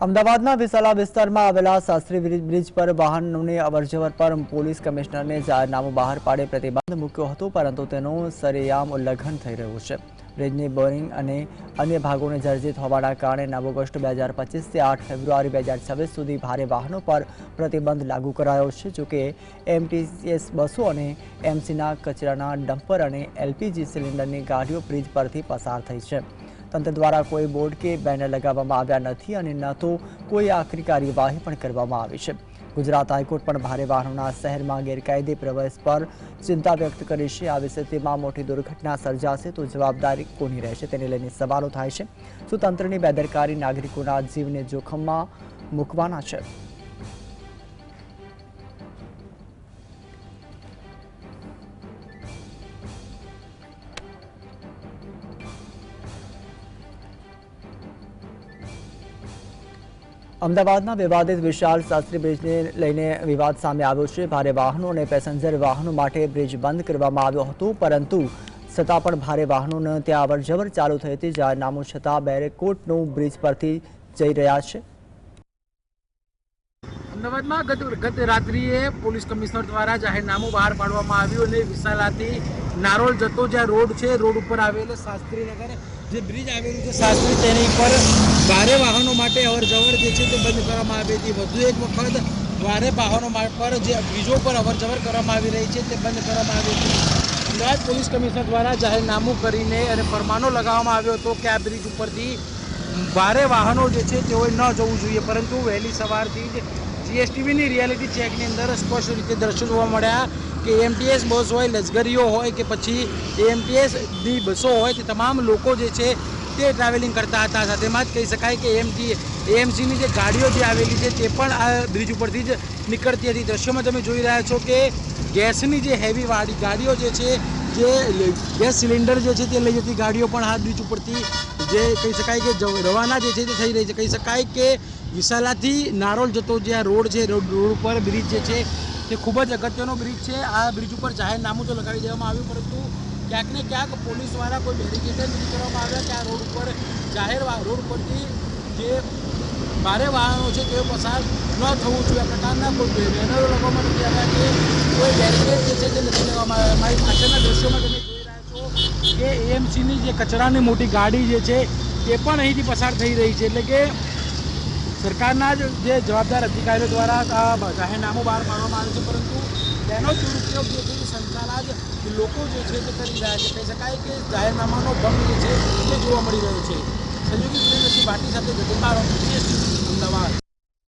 અમદાવાદના વિસાલા વિસ્તારમાં આવેલા શાસ્ત્રી બ્રિજ પર વાહનોની અવરજવર પર પોલીસ કમિશનરને જાહેરનામું બહાર પાડી પ્રતિબંધ મૂક્યો હતો, પરંતુ તેનું સરેઆમ ઉલ્લંઘન થઈ રહ્યું છે। બ્રિજની બોરિંગ અને અન્ય ભાગોને જર્જરિત હોવાના કારણે 9 ઓગસ્ટ 2025થી 8 ફેબ્રુઆરી 2026 સુધી ભારે વાહનો પર પ્રતિબંધ લાગુ કરાયો છે। જોકે એમટીએસ બસો અને એમસીના કચરાના ડમ્પર અને એલપીજી સિલિન્ડરની ગાડીઓ બ્રિજ પરથી પસાર થઈ છે। તંત્ર દ્વારા કોઈ બોર્ડ કે બેનર લગાવવામાં આવ્યા નથી અને ન તો કોઈ આખરી કાર્યવાહી પણ કરવામાં આવી છે। ગુજરાત હાઈકોર્ટ પણ ભારે વાહનોના શહેરમાં ગેરકાયદે પ્રવેશ પર ચિંતા વ્યક્ત કરી છે। આવી સ્થિતિમાં મોટી દુર્ઘટના સર્જાશે તો જવાબદારી કોની રહેશે તેને લઈને સવાલો થાય છે। શું તંત્રની બેદરકારી નાગરિકોના જીવને જોખમમાં મૂકવાના છે? અમદાવાદના વિવાદિત વિશાળ શાસ્ત્રી બ્રિજને લઈને વિવાદ સામે આવ્યો છે। ભારે વાહનો અને પેસેન્જર વાહનો માટે બ્રિજ બંધ કરવામાં આવ્યો હતો, પરંતુ છતાં પણ ભારે વાહનોને ત્યાં અવરજવર ચાલુ થઈ હતી। જાહેરનામું છતાં બેરેકોટનું બ્રિજ પરથી જઈ રહ્યા છે। અમદાવાદમાં ગત રાત્રિએ પોલીસ કમિશનર દ્વારા જાહેરનામું બહાર પાડવામાં આવ્યું અને વિશાલાથી નારોલ જતો જ્યાં રોડ છે, રોડ ઉપર આવેલો શાસ્ત્રીનગર જે બ્રિજ આવેલું છે શાસ્ત્રી, તેની પર ભારે વાહનો માટે અવરજવર જે છે તે બંધ કરવામાં આવી હતી। વધુ એક વખત ભારે વાહનો પર જે બ્રિજો પર અવરજવર કરવામાં આવી રહી છે તે બંધ કરવામાં આવી હતી। અમદાવાદ પોલીસ કમિશનર દ્વારા જાહેરનામું કરીને અને ફરમાનો લગાવવામાં આવ્યો હતો કે આ બ્રિજ ઉપરથી ભારે વાહનો જે છે તેઓએ ન જવું જોઈએ, પરંતુ વહેલી સવારથી જ જીએસટીવીની રિયાલિટી ચેકની અંદર સ્પષ્ટ રીતે દ્રશ્યો જોવા મળ્યા કે એમટીએસ બસ હોય, લશ્કરીઓ હોય કે પછી એમટીએસની બસો હોય, તે તમામ લોકો જે છે તે ટ્રાવેલિંગ કરતા હતા। સાથેમાં જ કહી શકાય કે એએમસીની જે ગાડીઓ જે આવેલી છે તે પણ આ બ્રિજ ઉપરથી જ નીકળતી હતી। દ્રશ્યોમાં તમે જોઈ રહ્યા છો કે ગેસની જે હેવી વાળી ગાડીઓ જે છે, જે ગેસ સિલિન્ડર જે છે તે લઈ જતી ગાડીઓ પણ આ બ્રિજ ઉપરથી જે કહી શકાય કે રવાના જે છે તે થઈ રહી છે। કહી શકાય કે વિશાલાથી નારોલ જતો જે રોડ છે, રોડ ઉપર બ્રિજ જે છે તે ખૂબ જ અગત્યનો બ્રિજ છે। આ બ્રિજ ઉપર જાહેરનામું તો લગાવી દેવામાં આવ્યું, પરંતુ ક્યાંક ને ક્યાંક પોલીસ દ્વારા કોઈ બેરિકેડ નથી કરવામાં આવ્યા કે આ રોડ ઉપર જાહેર રોડ ઉપરથી જે ભારે વાહનો છે તે પસાર ન થવું જોઈએ। આ પ્રકારના કોઈ બેનરો લગાવવામાં નથી આવ્યા કે કોઈ બેરિકેડ જે છે તે નથી લેવામાં આવ્યા। મારી પાછળના દ્રશ્યોમાં તમે જોઈ રહ્યા છો કે એએમસીની જે કચરાની મોટી ગાડી જે છે તે પણ અહીંથી પસાર થઈ રહી છે। એટલે કે સરકારના જ જે જવાબદાર અધિકારીઓ દ્વારા આ જાહેરનામું બહાર પાડવામાં આવે છે, પરંતુ તેનો દુરુપયોગ જે છે તે સંસ્થાના જ લોકો જે છે તે કરી રહ્યા છે। કહી શકાય કે જાહેરનામાનો ભંગ જે છે તે જોવા મળી રહ્યો છે। સંયોગી ભાટી સાથે